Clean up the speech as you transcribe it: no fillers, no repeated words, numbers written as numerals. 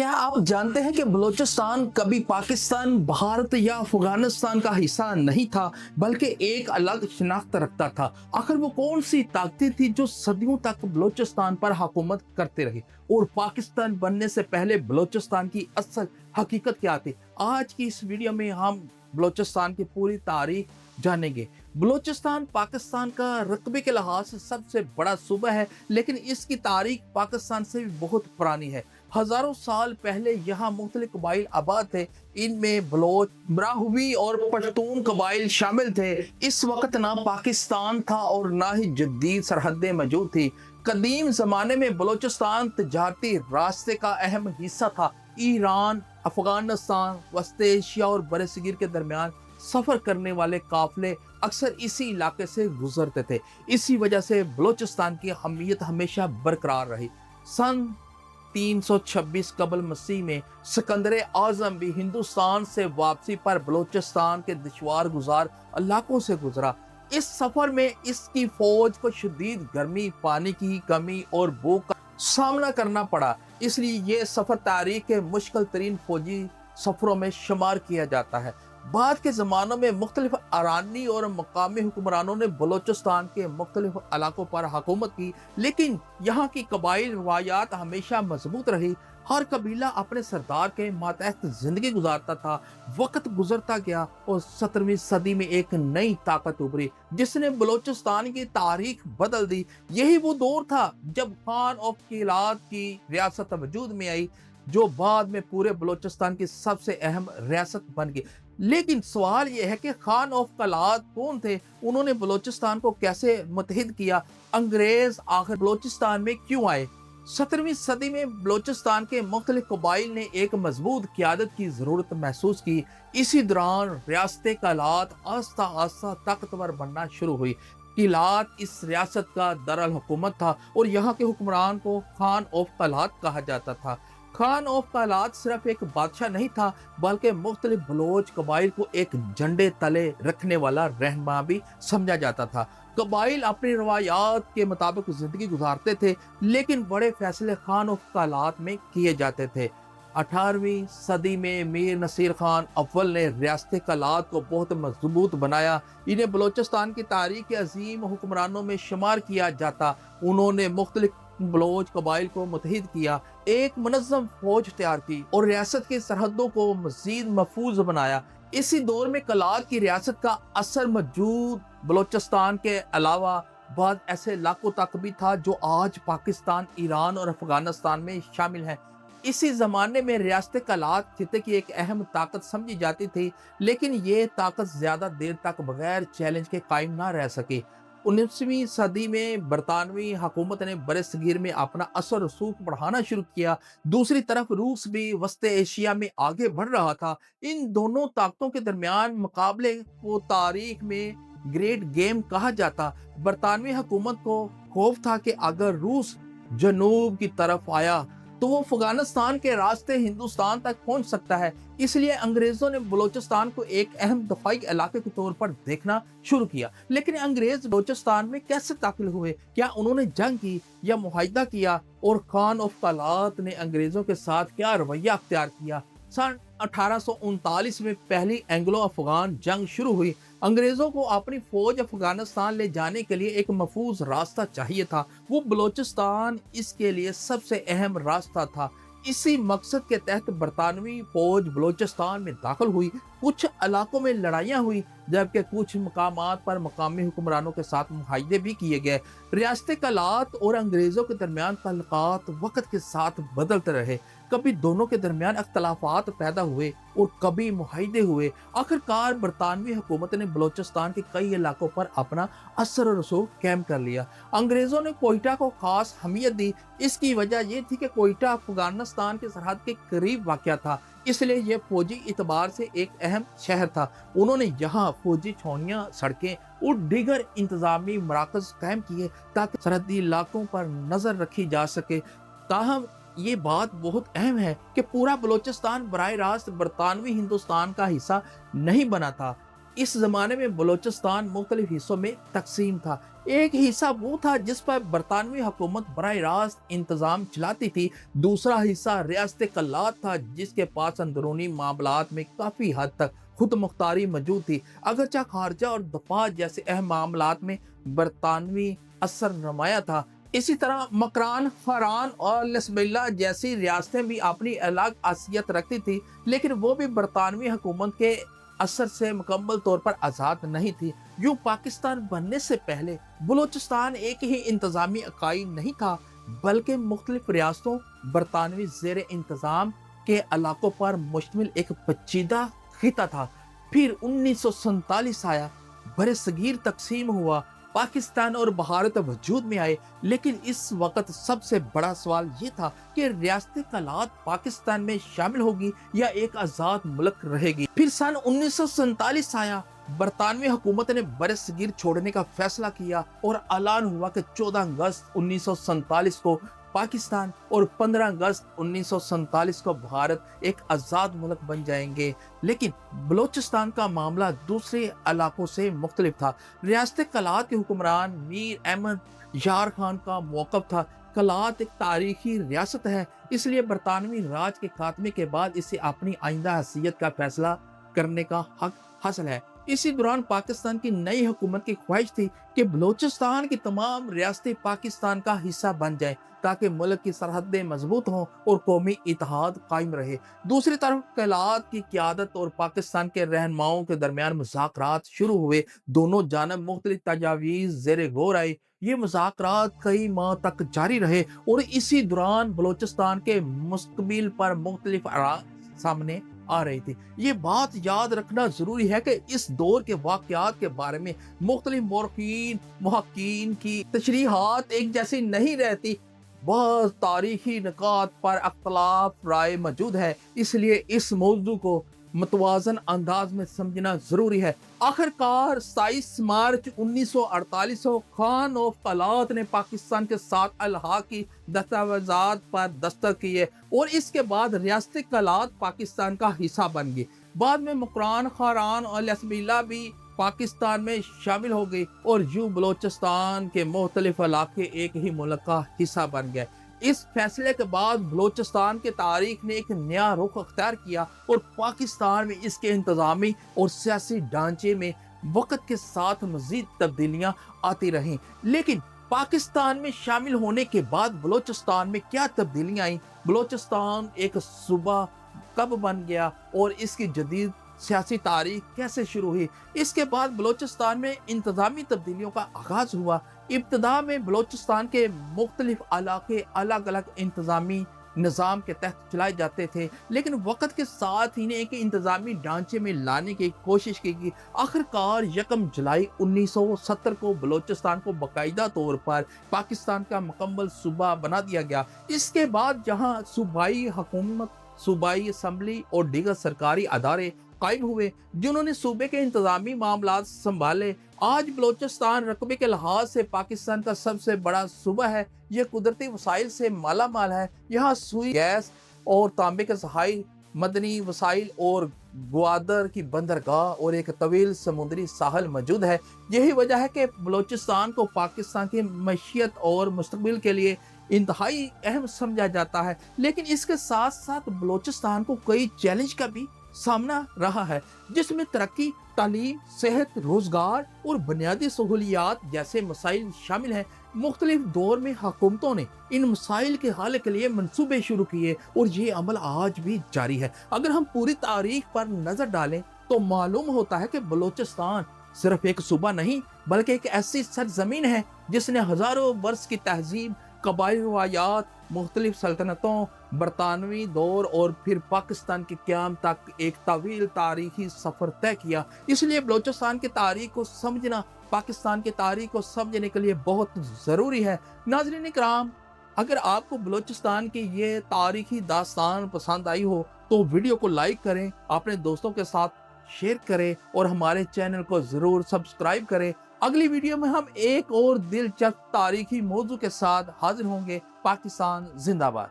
क्या आप जानते हैं कि बलूचिस्तान कभी पाकिस्तान, भारत या अफगानिस्तान का हिस्सा नहीं था, बल्कि एक अलग शिनाख्त रखता था। आखिर वो कौन सी ताकतें थी जो सदियों तक बलूचिस्तान पर हुकूमत करते रही, और पाकिस्तान बनने से पहले बलूचिस्तान की असल हकीकत क्या थी? आज की इस वीडियो में हम बलूचिस्तान की पूरी तारीख जानेंगे। बलूचिस्तान पाकिस्तान का रकबे के लिहाज से सबसे बड़ा सूबा है, लेकिन इसकी तारीख पाकिस्तान से भी बहुत पुरानी है। हजारों साल पहले यहाँ मुख्तलिफ कबाइल आबाद थे। इनमें बलोच, ब्राहुवी और पश्तून कबाइल शामिल थे। इस वक्त ना पाकिस्तान था और ना ही जदीद सरहदें मौजूद थी। कदीम जमाने में बलूचिस्तान तजारती रास्ते का अहम हिस्सा था। ईरान, अफगानिस्तान, वस्त एशिया और बरसगीर के दरमियान सफर करने वाले काफिले अक्सर इसी इलाके से गुजरते थे। इसी वजह से बलूचिस्तान की अहमियत हमेशा बरकरार रही। सन 326 कबल मसीह में सिकंदर आजम भी हिंदुस्तान से वापसी पर बलूचिस्तान के दुश्वार गुजार इलाकों से गुजरा। इस सफर में इसकी फौज को शदीद गर्मी, पानी की कमी और भूख का सामना करना पड़ा। इसलिए ये सफर तारीख के मुश्किल तरीन फौजी सफरों में शुमार किया जाता है। बाद के ज़मानों में मुख्तलिफ अरानी और मकामी हुक्मरानों ने बलूचिस्तान के मुख्तलिफ इलाकों पर हुकूमत की, लेकिन यहाँ की कबाइल रवायात हमेशा मजबूत रही। हर कबीला अपने सरदार के मातहत जिंदगी गुजारता था। वक्त गुजरता गया और 17वीं सदी में एक नई ताकत उभरी जिसने बलूचिस्तान की तारीख बदल दी। यही वो दौर था जब खान ऑफ किलात की रियासत वजूद में आई, जो बाद में पूरे बलूचिस्तान की सबसे अहम रियासत बन गई। लेकिन सवाल यह है कि खान ऑफ किलात कौन थे? उन्होंने बलूचिस्तान को कैसे मुत्तहिद किया? अंग्रेज आखिर बलूचिस्तान में क्यों आए? 17वीं सदी में बलूचिस्तान के मुख्तलिफ कबाइल ने एक मजबूत क़यादत की ज़रूरत महसूस की। इसी दौरान रियासत किलात आस्ता आस्ता ताकतवर बनना शुरू हुई। किलात इस रियासत का दरअल हुकूमत था और यहाँ के हुक्मरान को खान ऑफ किलात कहा जाता था। खान ऑफ किलात सिर्फ एक बादशाह नहीं था, बल्कि मुख्तलिफ बलोच कबाइल को एक झंडे तले रखने वाला रहनुमा भी समझा जाता था। कबाइल अपनी रवायात के मुताबिक जिंदगी गुजारते थे, लेकिन बड़े फैसले खान ऑफ किलात में किए जाते थे। 18वीं सदी में मीर नसीर खान अव्वल ने रियासत किलात को बहुत मजबूत बनाया। इन्हें बलूचिस्तान की तारीख के अजीम हुक्मरानों में शुमार किया जाता। उन्होंने मुख्तलिफ बलोच कबाइल को मुत्तहिद किया, एक मुनज़्ज़म फौज तैयार की और रियासत की सरहदों को मज़ीद महफूज बनाया। इसी दौर में किलात की रियासत का असर मौजूद बलूचिस्तान के अलावा बाद ऐसे इलाकों तक भी था जो आज पाकिस्तान, ईरान और अफगानिस्तान में शामिल हैं। इसी ज़माने में रियासत किलात खिते की एक अहम ताकत समझी जाती थी, लेकिन ये ताकत ज़्यादा देर तक बगैर चैलेंज के कायम ना रह सकी। 19वीं सदी में बरतानवी हुकूमत ने बरसगीर में अपना असर रसूख बढ़ाना शुरू किया। दूसरी तरफ रूस भी वस्त एशिया में आगे बढ़ रहा था। इन दोनों ताकतों के दरमियान मुकाबले को तारीख में ग्रेट गेम कहा जाता। बरतानवी हुकूमत को खौफ था कि अगर रूस जनूब की तरफ आया तो वो अफगानिस्तान के रास्ते हिंदुस्तान तक पहुंच सकता है। इसलिए अंग्रेजों ने बलूचिस्तान को एक अहम दफाई इलाके के तौर पर देखना शुरू किया। लेकिन अंग्रेज बलूचिस्तान में कैसे दाखिल हुए? क्या उन्होंने जंग की या मुआहिदा किया? और खान ऑफ किलात ने अंग्रेजों के साथ क्या रवैया अख्तियार किया? सन 1839 में पहली एंग्लो अफगान जंग शुरू हुई। अंग्रेजों को अपनी फौज अफगानिस्तान ले जाने के लिए एक महफूज रास्ता चाहिए था। वो बलूचिस्तान इसके लिए सबसे अहम रास्ता था। इसी मकसद के तहत बरतानवी फौज बलूचिस्तान में दाखिल हुई। कुछ इलाकों में लड़ाइयाँ हुई, जबकि कुछ मकामात पर मकामी हुक्मरानों के साथ मुआहदे भी किए गए। रियासत किलात और अंग्रेजों के दरमियान ताल्लुकात वक्त के साथ बदलते रहे। कभी दोनों के दरमियान अख्तलाफात पैदा हुए और कभी मुआहदे हुए। आखिरकार बरतानवी हुकूमत ने बलूचिस्तान के कई इलाकों पर अपना असर और रसूख कायम कर लिया। अंग्रेजों ने कोयटा को खास अहमियत दी। इसकी वजह यह थी कि कोयटा अफगानिस्तान के सरहद के करीब वाक़या था, इसलिए यह फौजी एतबार से एक अहम शहर था। उन्होंने यहाँ फौजी छावनियाँ, सड़कें और दीगर इंतजामी मराकज़ कायम किए ताकि सरहदी इलाकों पर नज़र रखी जा सके। ताहम ये बात बहुत अहम है कि पूरा बलूचिस्तान बराह रास्त बरतानवी हिंदुस्तान का हिस्सा नहीं बना था। इस ज़माने में बलूचिस्तान मुख्तलिफ हिस्सों में तकसीम था। एक हिस्सा वो था जिस पर बरतानवी हुकूमत बराह रास्त इंतज़ाम चलाती थी, दूसरा हिस्सा रियासत कल्लात था जिसके पास अंदरूनी मामलात में काफ़ी हद तक खुद मुख्तारी मौजूद थी। अगरचे खारजा और दफा जैसे अहम मामलात में बरतानवी असर नुमाया था, इसी तरह मकरान, फरान और लसबिल्ला जैसी रियासतें भी अपनी अलग हैसियत रखती थी, लेकिन वो भी बरतानवी हुकूमत के असर से मुकम्मल तौर पर आज़ाद नहीं थी। यूँ पाकिस्तान बनने से पहले बलूचिस्तान एक ही इंतज़ामी इकाई नहीं था, बल्कि मुख्तलिफ रियासतों बरतानवी ज़ेर इंतज़ाम के इलाकों पर मुश्तमिल एक पेचीदा खिता था। फिर 1947 आया, बरसगीर तकसीम हुआ, पाकिस्तान और भारत वजूद में आए, लेकिन इस वक्त सबसे बड़ा सवाल ये था कि रियासत कलात पाकिस्तान में शामिल होगी या एक आज़ाद मुल्क रहेगी। फिर सन 1947 आया, बरतानवी हुकूमत ने बरसगीर छोड़ने का फैसला किया और ऐलान हुआ कि 14 अगस्त 1947 को पाकिस्तान और 15 अगस्त 1947 को भारत एक आज़ाद मुल्क बन जाएंगे। लेकिन बलूचिस्तान का मामला दूसरे इलाकों से मुख्तलिफ था। रियासत कलात के हुक्मरान मीर अहमद यार खान का मौक़िफ़ था, कलात एक तारीखी रियासत है, इसलिए बरतानवी राज के खात्मे के बाद इसे अपनी आइंदा हैसियत का फैसला करने का हक हासिल है। इसी दौरान पाकिस्तान की नई हुकूमत की ख्वाहिश थी कि बलूचिस्तान की तमाम रियासतें पाकिस्तान का हिस्सा बन जाएं, ताकि मुल्क की सरहदें मजबूत हों और कौमी इत्तेहाद कायम रहे। दूसरी तरफ कलात की क़यादत और पाकिस्तान के रहनुमाओं के दरमियान मुज़ाकरात शुरू हुए। दोनों जानब मुख्तलिफ तजावीज़ ज़ेरे गौर आई। ये मुज़ाकरात कई माह तक जारी रहे और इसी दौरान बलूचिस्तान के मुस्तकबिल पर मुख्तलिफ आरा सामने आ रही थी। ये बात याद रखना ज़रूरी है कि इस दौर के वाक़यात के बारे में मुख्तलिफ मौरख़ीन मुहक्कीन की तशरीहात एक जैसी नहीं रहती। बहुत तारीखी निकात पर अख्तलाफ राय मौजूद है, इसलिए इस मौजू को मतवाज़न अंदाज में समझना ज़रूरी है। आखिरकार 27 मार्च 1948 को खान ऑफ कलात ने पाकिस्तान के साथ अलहाकी दस्तावेज़ात पर दस्तखत किए और इसके बाद रियासत कलात पाकिस्तान का हिस्सा बन गई। बाद में मकरान, खारान और लसबिल्ला भी पाकिस्तान में शामिल हो गई और यूं बलूचिस्तान के मुख्तलिफ इलाके एक ही मुल्क का हिस्सा बन गए। इस फैसले के बाद बलूचिस्तान की तारीख ने एक नया रुख अख्तियार किया और पाकिस्तान में इसके इंतज़ामी और सियासी ढांचे में वक्त के साथ मज़ीद तब्दीलियाँ आती रहीं। लेकिन पाकिस्तान में शामिल होने के बाद बलूचिस्तान में क्या तब्दीलियाँ आईं, बलूचिस्तान एक सूबा कब बन गया और इसकी जदीद सियासी तारीख कैसे शुरू हुई। इसके बाद बलूचिस्तान में इंतज़ामी तब्दीलियों का आगाज़ हुआ। इब्तदा में बलूचिस्तान के मुख्तलिफ इलाके अलग अलग इंतज़ामी निज़ाम के तहत चलाए जाते थे, लेकिन वक़्त के साथ इन्हें एक इंतज़ामी ढांचे में लाने की कोशिश की गई। आखिरकार 1 जुलाई 1970 को बलूचिस्तान को बाकायदा तौर पर पाकिस्तान का मुकम्मल सूबा बना दिया गया। इसके बाद जहाँ सूबाई हुकूमत, सूबाई असम्बली और दीगर सरकारी अदारे कायम हुए जिन्होंने सूबे के इंतज़ामी मामलात संभाले। आज बलूचिस्तान रकबे के लिहाज से पाकिस्तान का सबसे बड़ा सूबा है। यह कुदरती वसाइल से माला माल है। यहाँ सुई, गैस और तांबे के ज़खायर, मदनी वसाइल और ग्वादर की बंदरगाह और एक तवील समुद्री साहल मौजूद है। यही वजह है कि बलूचिस्तान को पाकिस्तान की मईशत और मुस्तकबिल के लिए इंतहाई अहम समझा जाता है। लेकिन इसके साथ साथ बलूचिस्तान को कई चैलेंज का भी सामना रहा है, जिसमें तरक्की, तालीम, सेहत, रोजगार और बुनियादी सहूलियात जैसे मसाइल शामिल हैं। मुख्तलिफ दौर में हुकूमतों ने इन मसाइल के हल के लिए मंसूबे शुरू किए और ये अमल आज भी जारी है। अगर हम पूरी तारीख पर नजर डालें तो मालूम होता है कि बलूचिस्तान सिर्फ एक सूबा नहीं, बल्कि एक ऐसी सरजमीन है जिसने हजारों वर्ष की तहजीब, कबाइली रवायात, मुख्तलिफ सल्तनतों, बरतानवी दौर और फिर पाकिस्तान के क़याम तक एक तवील तारीखी सफ़र तय किया। इसलिए बलूचिस्तान की तारीख को समझना पाकिस्तान की तारीख को समझने के लिए बहुत ज़रूरी है। नाज़रीन इकराम, अगर आपको बलूचिस्तान की ये तारीखी दास्तान पसंद आई हो तो वीडियो को लाइक करें, अपने दोस्तों के साथ शेयर करें और हमारे चैनल को ज़रूर सब्सक्राइब करें। अगली वीडियो में हम एक और दिलचस्प तारीखी मौजू के साथ हाजिर होंगे। पाकिस्तान जिंदाबाद।